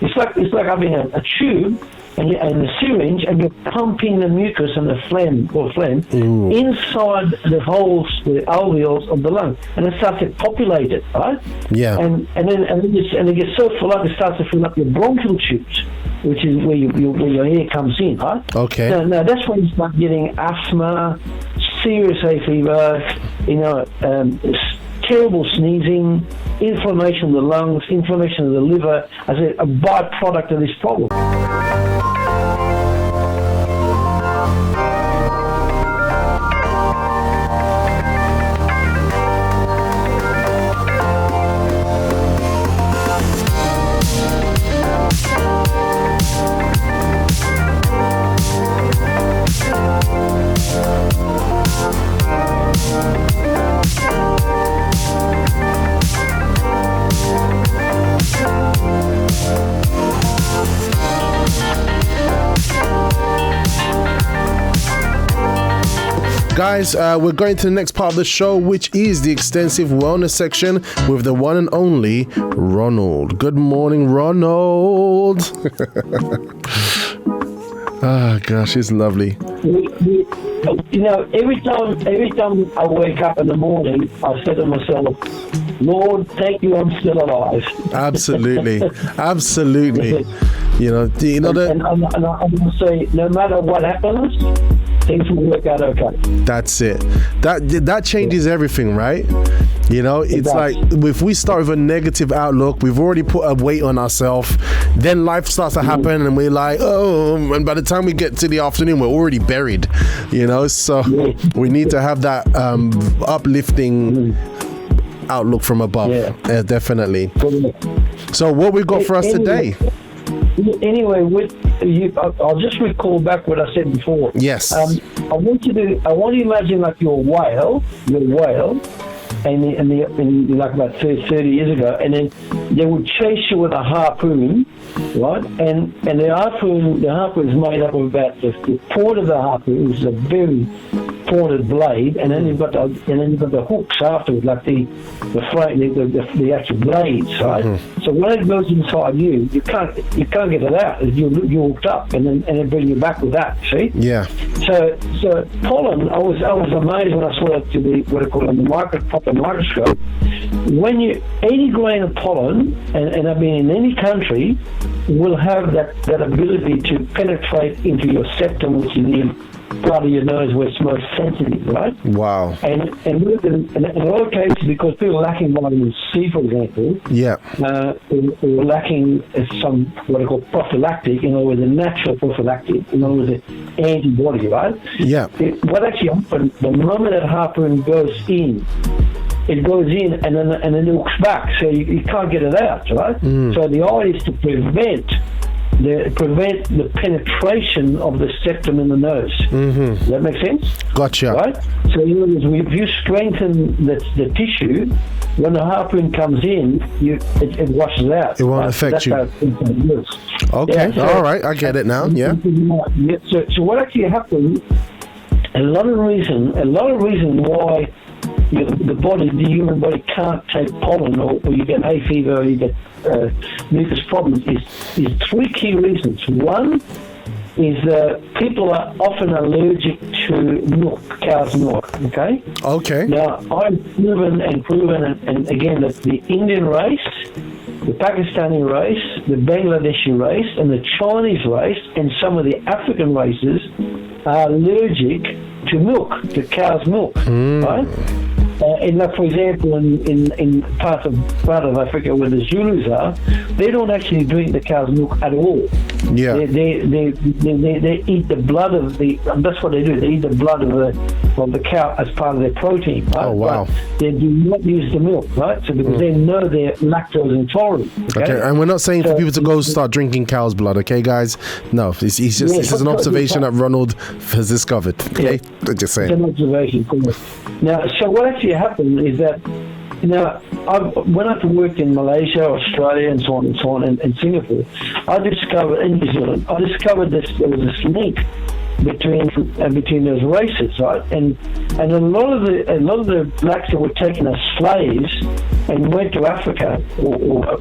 It's like having a tube and a syringe, and you're pumping the mucus and the phlegm inside the holes, the alveoles of the lung, and it starts to populate it, right? Yeah. And it gets so full up, it starts to fill up your bronchial tubes, which is where your air comes in, right? Okay. Now that's when you start getting asthma, serious hay fever, terrible sneezing, inflammation of the lungs, inflammation of the liver, as a byproduct of this problem. Guys, we're going to the next part of the show, which is the extensive wellness section with the one and only Ronald. Good morning, Ronald. Ah, gosh, he's lovely. Every time I wake up in the morning, I say to myself, Lord, thank you, I'm still alive. Absolutely. Absolutely. And I'm going to say, no matter what happens, things will work out okay. That's it. That changes everything, right? It's like if we start with a negative outlook, we've already put a weight on ourselves, then life starts to happen and we're like, oh, and by the time we get to the afternoon, we're already buried, so we need to have that uplifting outlook from above. Definitely. So what we got for us today? Anyway, I'll just recall back what I said before. Yes. I want you to imagine like you're a whale, and like about 30 years ago, and then they would chase you with a harpoon, right? And the harpoon is made up of about the point of the harpoon, which is a very pointed blade, and then you've got the hooks afterwards, like the actual blades, right? Mm-hmm. So when it goes inside you can't get it out. You're hooked up, and then bring you back with that. See? Yeah. So pollen, I was amazed when I saw it to the what I call on the proper microscope. When any grain of pollen, and I've been in any country, will have that ability to penetrate into your septum, which is the part of your nose where it's most sensitive, right? Wow. And in a lot of cases, because people are lacking vitamin C, for example, or lacking some what I call prophylactic, in other words, a natural prophylactic, in other words, an antibody, right? Yeah. What actually happens, the moment that harpoon goes in, it goes in and then it hooks back, so you can't get it out, right? Mm. So the idea is to prevent the penetration of the septum in the nose. Mm-hmm. Does that make sense? Gotcha. Right? So if you strengthen the tissue, when the harpoon comes in, it washes out. It won't affect you. Okay. Yeah, all right. I get it now. Yeah. So what actually happens? A lot of reason why the human body can't take pollen, or you get hay fever, or you get mucus problems, is three key reasons. One is people are often allergic to milk, cow's milk. Okay. Okay. Now I've proven, and again, that the Indian race, the Pakistani race, the Bangladeshi race, and the Chinese race, and some of the African races are allergic to milk, to cow's milk, right? For example, in part of Africa where the Zulus are, they don't actually drink the cow's milk at all. Yeah, they eat the blood of that's what they do. They eat the blood of the cow as part of their protein. Right? Oh wow! But they do not use the milk, right? So because they know they're lactose intolerant. Okay, and we're not saying for people to go start drinking cow's blood, okay, guys? No, this is an observation that Ronald has discovered. Okay, just saying. It's an observation. Now, so what actually happened is that, when I worked in Malaysia, Australia, and so on, and Singapore, I discovered, in New Zealand, there was this link between those races, right? And a lot of the blacks that were taken as slaves and went to Africa or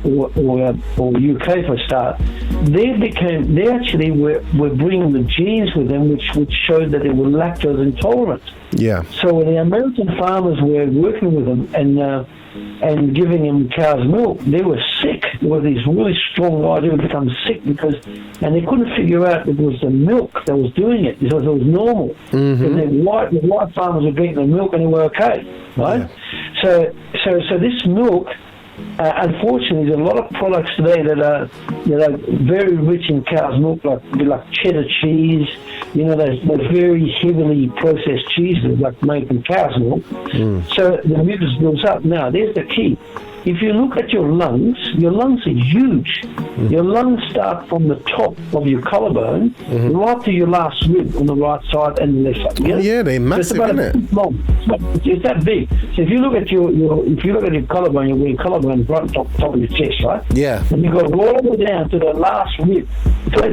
UK for a start, they actually were bringing the genes with them, which showed that they were lactose intolerant. Yeah. So when the American farmers were working with them and giving them cow's milk, they were sick. There were these really strong guys who would become sick and they couldn't figure out it was the milk that was doing it because it was normal. And the white farmers were drinking the milk and they were okay, right? Yeah. So this milk, unfortunately, there's a lot of products today that are very rich in cow's milk, like cheddar cheese. Those very heavily processed cheeses like made from cow's milk. So the mucus builds up. Now, there's the key. If you look at your lungs are huge. Your lungs start from the top of your collarbone right to your last rib on the right side and the left side. Yeah, they're massive, isn't it? It's that big. So if you look at your collarbone, you're wearing collarbone right on top of your chest, right? Yeah. And you go all the way down to the last rib.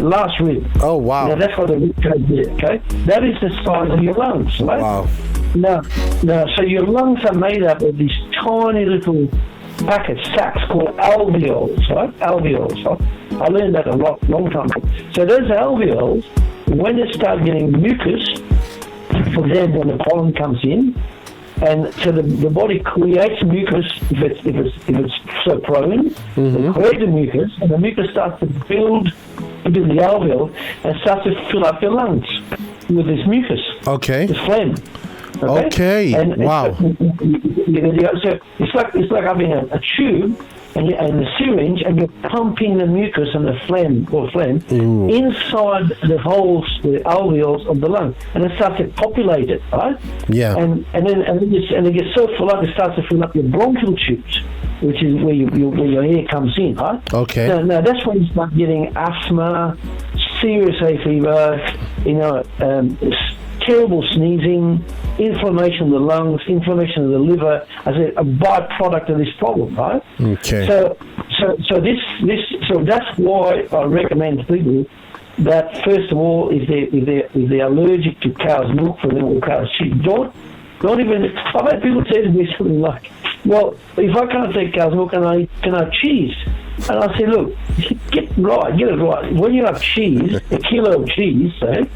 Last rib. Oh, wow. Now that's what the rib cage is, okay? That is the size of your lungs, right? Wow. Now, so your lungs are made up of these tiny little sacs called alveoles, right? Alveoles, right? I learned that long time ago. So those alveoles, when they start getting mucus, for example, when the pollen comes in, and so the body creates mucus if it's so prone, it creates the mucus, and the mucus starts to build into the alveole and starts to fill up your lungs with this mucus. Okay. This phlegm. Okay. And wow. So it's like having a tube and a syringe, and you're pumping the mucus and the phlegm inside the holes, the alveoles of the lung, and it starts to populate it, right? Yeah. And it gets so full up, it starts to fill up your bronchial tubes, which is where your air comes in, right? Okay. Now that's when you start getting asthma, serious hay fever, terrible sneezing, inflammation of the lungs, inflammation of the liver as a byproduct of this problem, right? Okay. So that's why I recommend to people that first of all, if they're allergic to cow's milk for them or cow's cheese, don't even. I've had people say to me something like, "Well, if I can't take cow's milk, can I have cheese?" And I say, "Look, get it right. When you have cheese, a kilo of cheese, say."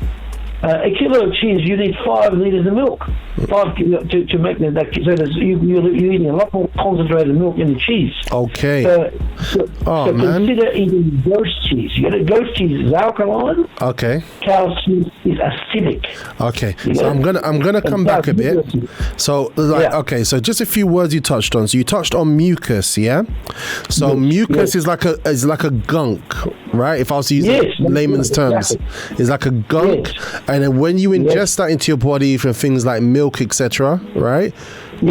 A kilo of cheese, you need 5 litres of milk. 5 to make that. So you're eating a lot more concentrated milk in the cheese. Okay. So consider eating ghost cheese. Ghost cheese is alkaline. Okay. Cow's cheese is acidic. Okay. So I'm gonna come back a bit. So okay. So just a few words you touched on. So you touched on mucus, yeah. So mucus is like a gunk, right? If I was to use layman's terms, it's like a gunk. Yes. And then when you ingest that into your body from things like milk, etc., right?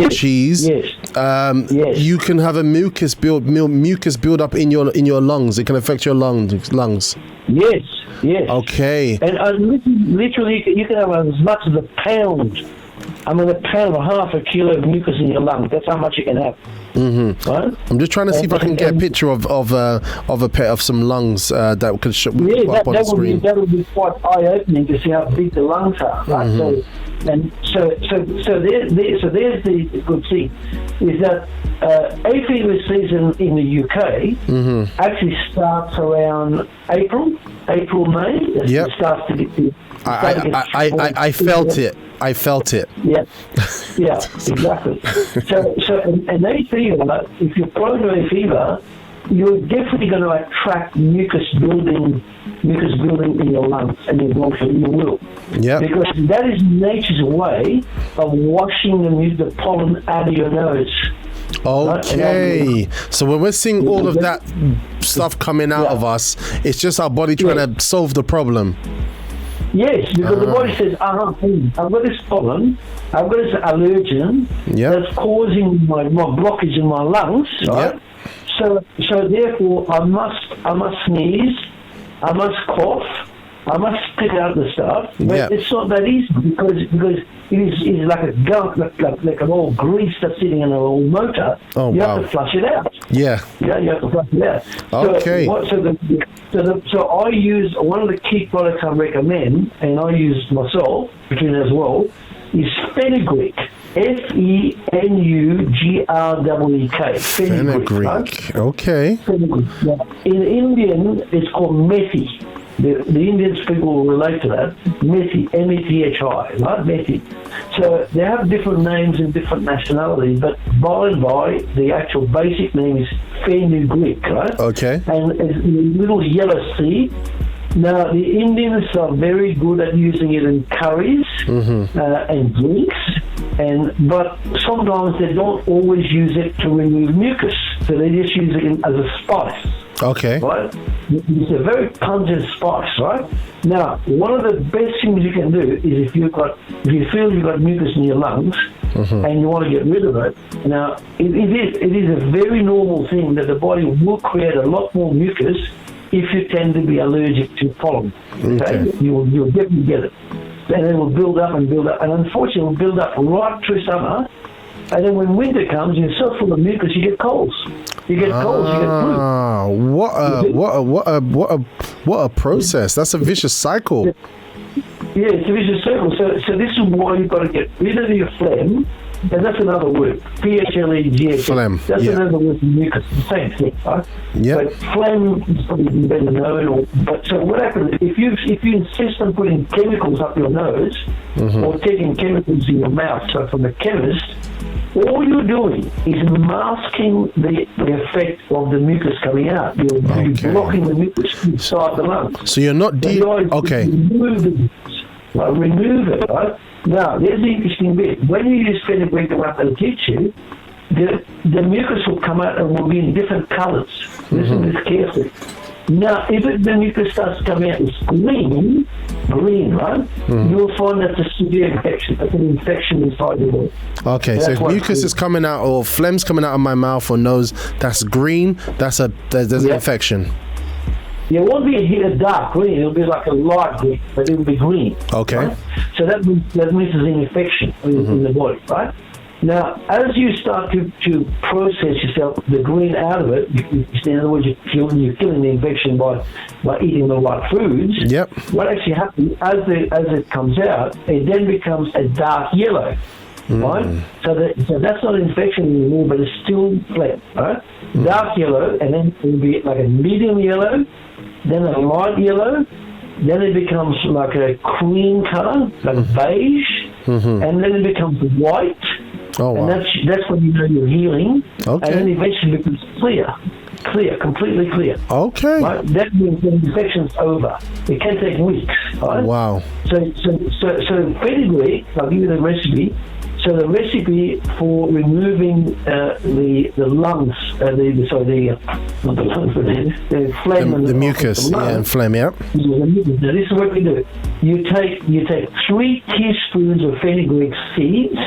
Cheese. You can have a mucus build up in your lungs. It can affect your lungs. Yes. Okay. And literally, you can have as much as a pound. A pound or half a kilo of mucus in your lungs. That's how much you can have. Right? I'm just trying to see if I can get a picture of some lungs that could show up on the screen. That would be quite eye-opening to see how big the lungs are. Right? So there's the good thing is that hay fever season in the UK actually starts around April, May. It starts to get. I felt it. I felt it. Yeah, exactly. So and hay fever, if you're prone to hay fever, you're definitely going to attract mucus building in your lungs and your bronchial. You will. Yeah. Because that is nature's way of washing the pollen out of your nose. Okay. So when we're seeing all of that stuff coming out of us, it's just our body trying to solve the problem. Yes, because the body says, I've got this pollen, I've got this allergen that's causing my blockage in my lungs, right? So therefore I must sneeze, I must cough, I must pick out the stuff, but Yeah. it's not that easy because it's like a gunk, like an old grease that's sitting in an old motor. Oh, you wow. have to flush it out. Yeah. Yeah, you have to flush it out. Okay. So I use one of the key products I recommend, and I use myself, Petrina as well, is fenugreek. Fenugreek. Fenugreek. Right? Okay. Fenugreek. Yeah. In Indian, it's called methi. The Indian people will relate to that. Methi, Methi, right? Methi. So they have different names in different nationalities, but by and by, the actual basic name is fenugreek, right? Okay. And it's a little yellow seed. Now, the Indians are very good at using it in curries and drinks, but sometimes they don't always use it to remove mucus, so they just use it as a spice. Okay. Right? It's a very pungent spice, right? Now, one of the best things you can do is if you feel you've got mucus in your lungs and you want to get rid of it. Now, it is a very normal thing that the body will create a lot more mucus if you tend to be allergic to pollen. Okay? You'll definitely get it. And it will build up and build up. And unfortunately, it will build up right through summer. And then when winter comes, you're so full of mucus, you get colds. You get colds, you get flu. What a process. That's a vicious cycle. Yeah, it's a vicious circle. So this is why you've got to get rid of your phlegm. And that's another word. Phlegm. Phlegm. That's another word for mucus. The same thing, right? Yeah. But phlegm is probably better known. But so what happens if you insist on putting chemicals up your nose or taking chemicals in your mouth? So from the chemist, all you're doing is masking the effect of the mucus coming out. You're blocking the mucus inside the lungs. So you're not okay. Remove it, right? Now, there's the interesting bit. When you use fenugreek, what they'll teach you, the mucus will come out and will be in different colours. Listen to this carefully. Now, if the mucus starts coming out as green, right, you'll find that's a severe infection. That's an infection inside your body. Okay, so if mucus is coming out or phlegm's coming out of my mouth or nose, that's green, there's an infection. Yeah, it won't be a dark green. It'll be like a light green, but it'll be green. Okay. Right? So that means there's an infection in the body, right? Now, as you start to process yourself, the green out of it, in other words, you're killing the infection by eating the right foods. Yep. What actually happens, as it comes out, it then becomes a dark yellow. Right? So that's not an infection anymore, but it's still phlegm, right? Dark yellow, and then it'll be like a medium yellow, then a light yellow, then it becomes like a cream color, like beige, and then it becomes white. Oh, wow. And that's when you know you're healing. Okay. And then eventually it becomes clear, completely clear. Okay. Right? That means the infection's over. It can take weeks. Right? Wow. So fenugreek, I'll give you the recipe. So the recipe for removing the lungs, not the lungs, but the phlegm and the mucus, and phlegm, yeah. Now this is what we do. You take 3 teaspoons of fenugreek seeds.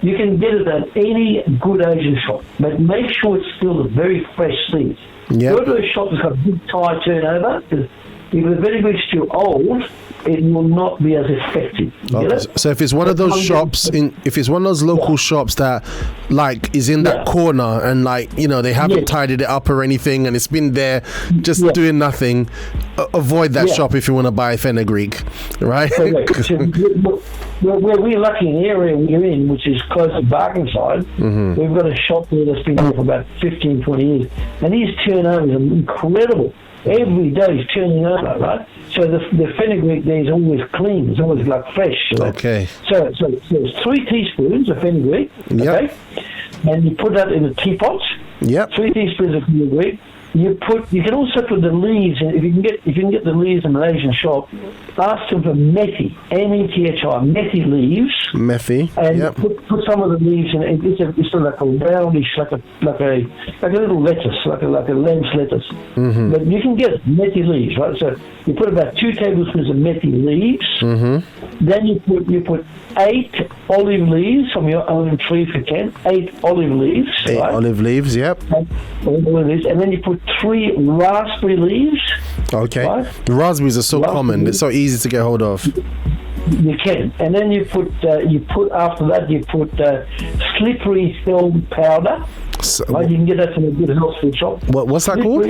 You can get it at any good Asian shop, but make sure it's still a very fresh seeds. Yep. Go to a shop that's got a big tire turnover, because if the fenugreek's too old, it will not be as effective. Okay. So if it's one of those shops, if it's one of those local shops that like is in that corner and like, you know, they haven't tidied it up or anything and it's been there just doing nothing, avoid that shop if you want to buy fenugreek, right? We're lucky in the area we're in, which is close to Barkingside. We've got a shop there that's been there for about 15, 20 years. And these turnovers are incredible. Every day is turning over, right? So the fenugreek there is always clean. It's always like fresh. Right? Okay. So there's 3 teaspoons of fenugreek, okay? And you put that in a teapot. Yep. 3 teaspoons of fenugreek. You can also put the leaves, and if you can get the leaves in an Asian shop, ask them for methi, M-E-T-H-I, methi leaves. Methi. And put some of the leaves in. It's sort of like a roundish, like a little lettuce, like a lamb's lettuce. But you can get methi leaves, right? So you put about 2 tablespoons of methi leaves. Then you put 8 olive leaves from your own tree if you can. 8 olive leaves. 8 olive leaves. Yep. Olive leaves, and then you put put 3 raspberry leaves. Okay. Right? The raspberries are so common. They're so easy to get hold of. You can, and then you put after that you put slippery elm powder. So, Right? You can get that from a good health food shop. what's that called?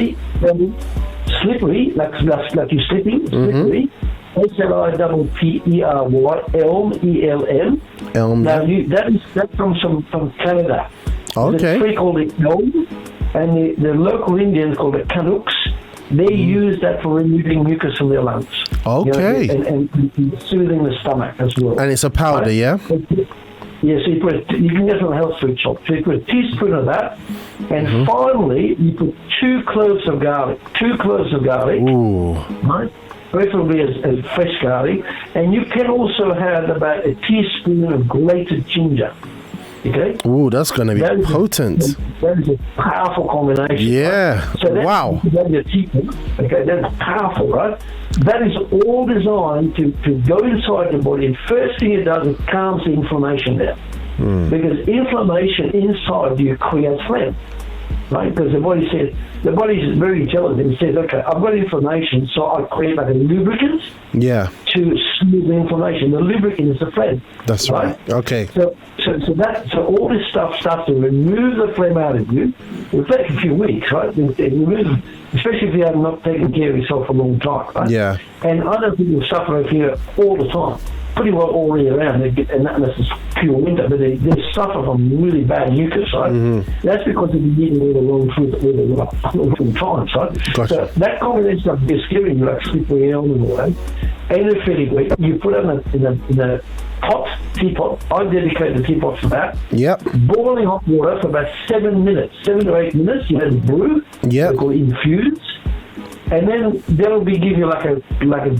Slippery, like you're slipping. Slippery. SLIPPERY, elm, ELM. Elm. Now that's from Canada. Okay. There's a tree called the elm, and the local Indians called it Canucks. They use that for removing mucus from their lungs. Okay. And soothing the stomach as well. And it's a powder, Right? yeah? Yeah, so you can get it from a health food shop. So you put a teaspoon of that, and finally you put 2 cloves of garlic. 2 cloves of garlic, Ooh. right? Preferably as fresh garlic, and you can also have about a teaspoon of grated ginger. Okay. Ooh, that's going to be potent. That is a powerful combination. Yeah. Right? So Wow. That's your teaspoon. Okay, that's powerful, right? That is all designed to go inside the body, and first thing it does, it calms the inflammation down. Because inflammation inside you creates phlegm, right? Because the body is very intelligent. It says, okay, I've got inflammation, so I create like a lubricant Yeah. to smooth the inflammation. The lubricant is the phlegm. That's right. Okay. So all this stuff starts to remove the phlegm out of you. It'll take a few weeks, right? Especially if you have not taken care of yourself for a long time, right? Yeah. And I know people suffer here all the time, pretty well all year round, and this is pure winter, but they suffer from really bad mucus, right? That's because they've been eating all the wrong food at all the wrong times, right? Gotcha. So that combination of just giving you like slippery elm and all that, and the fenugreek, you put it in a teapot. I dedicate the teapot for that. Yep. Boiling hot water for about 7 to 8 minutes. You have it brew. Yep. They call it infuse. And then that'll give you like a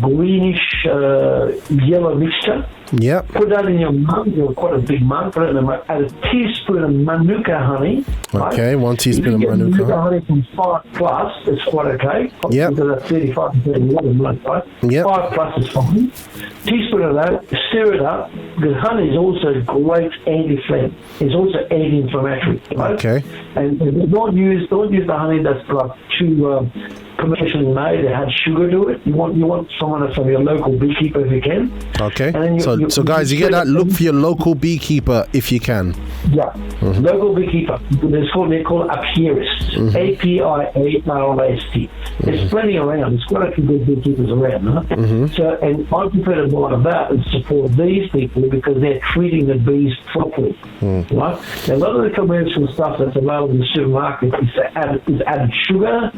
greenish yellow mixture. Yep. Put that in your mug, quite a big mug. Put it in a mug. Add a teaspoon of manuka honey. Okay, right? 1 teaspoon of If you get manuka. honey from 5+, it's quite okay. Yep. Because that's 35 to 31, right? Yep. 5+ is fine. Teaspoon of that, stir it up, because honey is also great anti-phlegm. It's also anti-inflammatory. Right? Okay. And don't use the honey that's like too commercially made. It had sugar to it. You want someone that's from your local beekeeper if you can. Okay. And then So guys, you get that. Look for your local beekeeper if you can. Yeah. Local beekeeper. They're called apiarists. APIARIST. There's plenty around. There's quite a few good beekeepers around. Huh? So, and I prefer to buy that and support these people because they're treating the bees properly. Right? Now, a lot of the commercial stuff that's available in the supermarket is added sugar,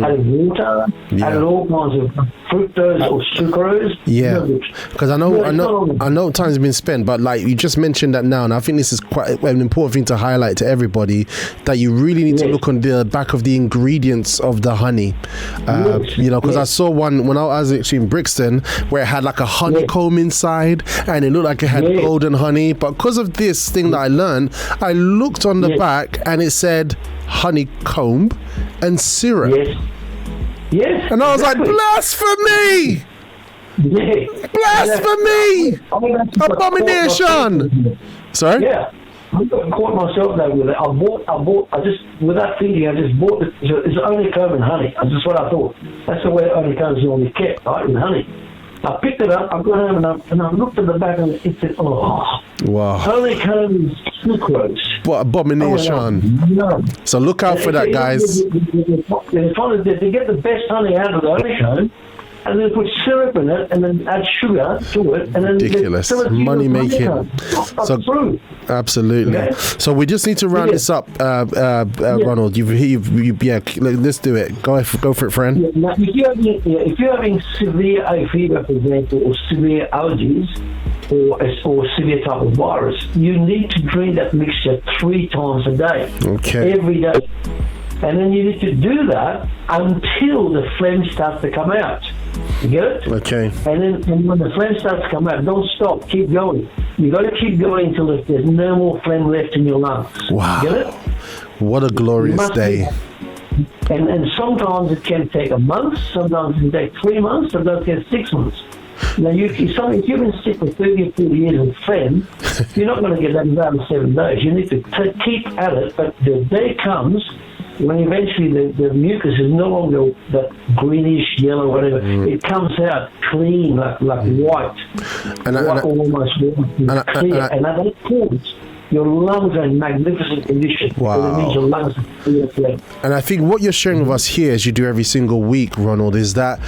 added water, added all kinds of fructose or sucrose. Yeah, because I know time's been spent, but like you just mentioned that now, and I think this is quite an important thing to highlight to everybody, that you really need to look on the back of the ingredients of the honey. You know, because I saw one when I was actually in Brixton where it had like a honeycomb inside, and it looked like it had golden honey. But because of this thing that I learned, I looked on the back and it said honeycomb and syrup. Yes. And I was like, blasphemy! Yeah. Blasphemy! Abomination! Sorry? Yeah. I caught myself though with it. I just, without thinking, I just bought it. It's only comb and honey. That's just what I thought. That's the way only combs normally kept, right, with honey. I picked it up, I got home and I looked at the back and it said, oh, wow. Honey comb is sucrose. What abomination. No. So look out for that, guys. They get the best honey out of the honeycomb, and then put syrup in it, and then add sugar to it, and then ridiculous money making. So absolutely. Okay. So we just need to round this up, Ronald. Let's do it. Go for it, friend. Yeah. Now, if you're having severe hay fever, for example, or severe allergies, or severe type of virus, you need to drink that mixture 3 times a day. Okay. Every day. And then you need to do that until the phlegm starts to come out. You get it? Okay. And when the phlegm starts to come out, don't stop. Keep going. You got to keep going until there's no more phlegm left in your lungs. Wow. You get it? What a glorious day. And sometimes it can take a month. Sometimes it can take 3 months. Sometimes it can take 6 months. Now, if you've been sick for 30 or 40 years with phlegm, you're not going to get that out in 7 days. You need to keep at it, but the day comes when eventually the mucus is no longer that greenish, yellow, whatever, it comes out clean, like white, almost white, clear. And at that point, your lungs are in magnificent condition. Wow. So that means your lungs are clear. And I think what you're sharing with us here, as you do every single week, Ronald, is that,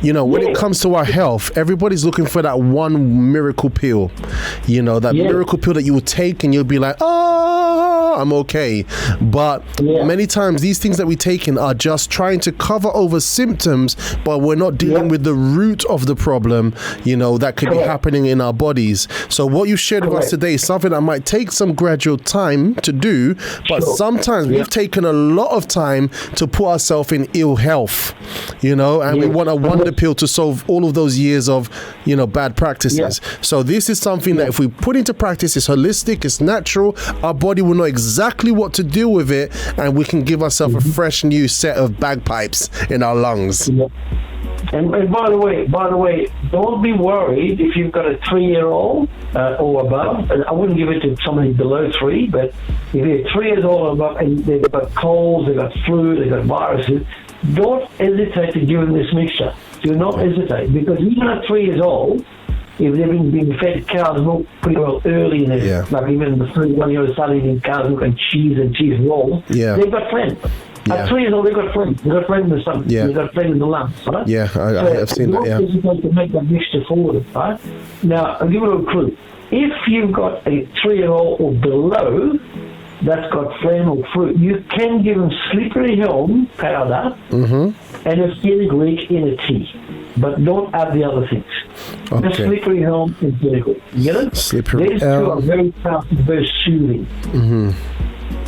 when it comes to our health, everybody's looking for that one miracle pill. That miracle pill that you will take and you'll be like, oh, I'm okay. But many times these things that we take in are just trying to cover over symptoms, but we're not dealing with the root of the problem, that could be happening in our bodies. So what you shared with us today is something that might take some gradual time to do, but sometimes we've taken a lot of time to put ourselves in ill health, and we want a wonder pill to solve all of those years of bad practices. So this is something that if we put into practice, it's holistic, it's natural, our body will know exactly what to do with it, and we can give ourselves a fresh new set of bagpipes in our lungs. And by the way, don't be worried if you've got a 3-year-old or above. I wouldn't give it to somebody below 3, but if you're 3 years old or above and they've got colds, they've got flu, they've got viruses, don't hesitate to give them this mixture. Do not hesitate, because even at 3 years old, if they've been being fed cow's milk pretty well early in their, like even the 1 year old started eating cow's milk and cheese rolls, they've got phlegm. At 3 years old, they've got phlegm. They've got phlegm in the stomach. They've got phlegm in the lungs, right? Yeah, I've seen that, Don't hesitate to make that mixture for them, right? Now, I'll give you a clue. If you've got a 3-year-old or below that's got phlegm or flu, you can give them slippery elm powder and a fenugreek in a tea. But don't add the other things. Okay. The slippery elm and fenugreek. You get it? Slippery These two are very powerful, very soothing.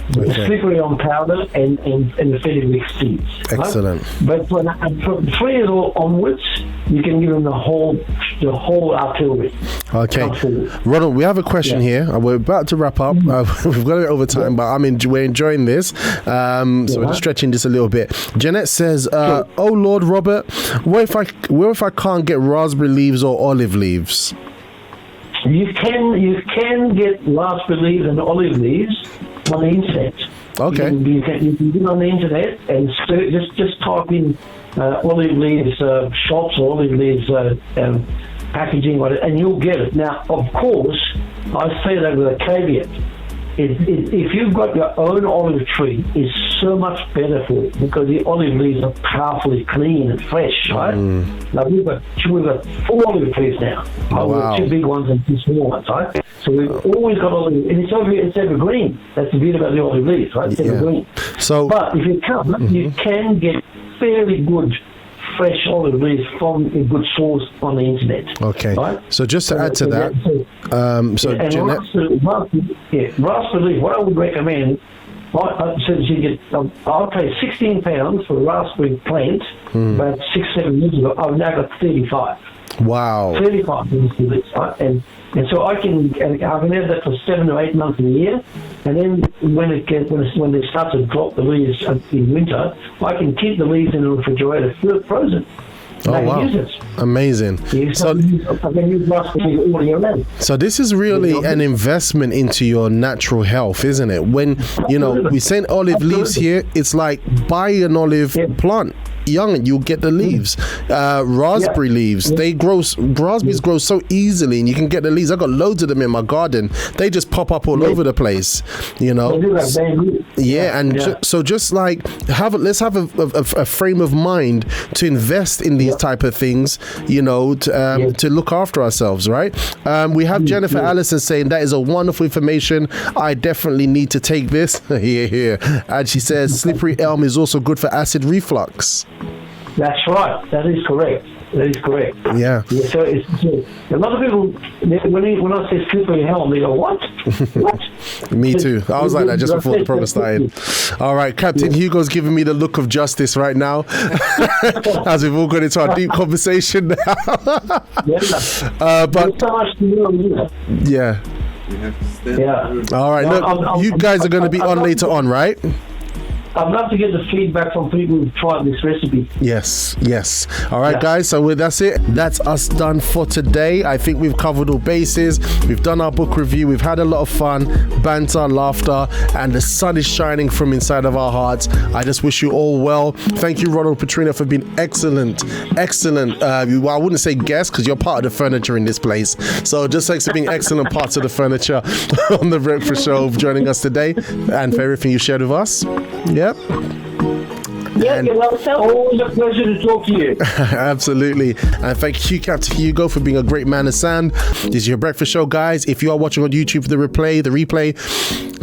The slippery elm powder and the fenugreek seeds. Excellent. Right? But from 3 years old onwards, you can give them the whole artillery. Okay, Ronald, we have a question here. We're about to wrap up. We've got it over time, but we're enjoying this. So we're just stretching this a little bit. Jeanette says, "Oh Lord, Robert, what if I can't get raspberry leaves or olive leaves?" You can get raspberry leaves and olive leaves on the internet. Okay. You can get on the internet and just type in olive leaves shops or olive leaves packaging, and you'll get it. Now, of course, I say that with a caveat. If you've got your own olive tree, it's so much better for it, because the olive leaves are powerfully clean and fresh, right? Like we've got 4 olive trees now. Wow. 2 big ones and 2 small ones, right? So we've always got olive, and it's evergreen. That's the beauty about the olive leaves, right? It's evergreen. So, but if you can't, you can get fairly good fresh olive leaves from a good source on the internet. Okay. Right? So just to add to that, Jeanette, raspberry leaf. What I would recommend, I'll pay £16 for a raspberry plant. About 6-7 years ago, I've now got 35. Wow. 35 leaves, right? And so I can have that for 7 or 8 months in a year, and then when they start to drop the leaves in winter, I can keep the leaves in the refrigerator frozen. Oh wow! Amazing. So this is really an investment into your natural health, isn't it? When we say olive leaves here, it's like buy an olive plant. Young, and you'll get the leaves. Raspberry leaves, raspberries grow so easily, and you can get the leaves. I've got loads of them in my garden. They just pop up all over the place, So just like let's have a frame of mind to invest in these type of things, to look after ourselves, right? We have Jennifer Allison saying that is a wonderful information. I definitely need to take this. Here. And she says slippery elm is also good for acid reflux. That's right. That is correct. Yeah. So a lot of people, when I say slippery elm, they go, what? Me too. I was like that just before the program started. All right, Captain Hugo's giving me the look of justice right now, as we've all got into our deep conversation now. But so much to know. Yeah. All right. Look, you guys are going to be on later on, right? I'd love to get the feedback from people who've tried this recipe. Yes. All right, guys. So that's it. That's us done for today. I think we've covered all bases. We've done our book review. We've had a lot of fun, banter, laughter, and the sun is shining from inside of our hearts. I just wish you all well. Thank you, Ronald and Petrina, for being excellent. Well, I wouldn't say guests because you're part of the furniture in this place. So just thanks for being excellent parts of the furniture on the Breakfast Show, joining us today, and for everything you shared with us. Yep. Yeah, you're welcome. Always a pleasure to talk to you. Absolutely. And thank you, Captain Hugo, for being a great man of sand. This is your Breakfast Show, guys. If you are watching on YouTube the replay,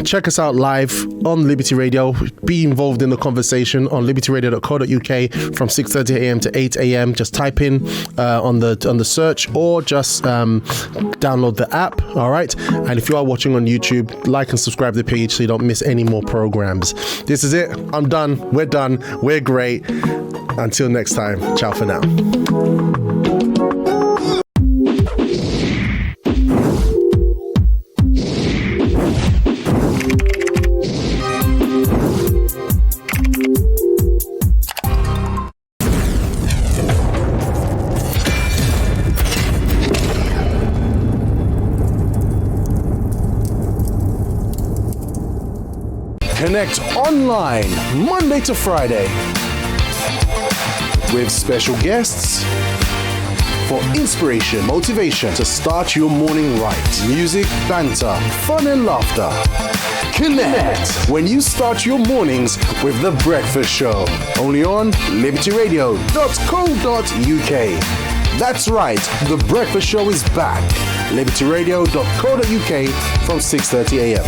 check us out live on Liberty Radio. Be involved in the conversation on libertyradio.co.uk from 6:30 a.m. to 8 a.m. Just type in on the search, or just download the app. All right. And if you are watching on YouTube, like and subscribe to the page so you don't miss any more programs. This is it. I'm done. We're done. We're great. Until next time, ciao for now. Connect online Monday to Friday with special guests for inspiration, motivation to start your morning right. Music, banter, fun and laughter. Connect when you start your mornings with The Breakfast Show. Only on libertyradio.co.uk. That's right, The Breakfast Show is back. libertyradio.co.uk from 6:30 a.m.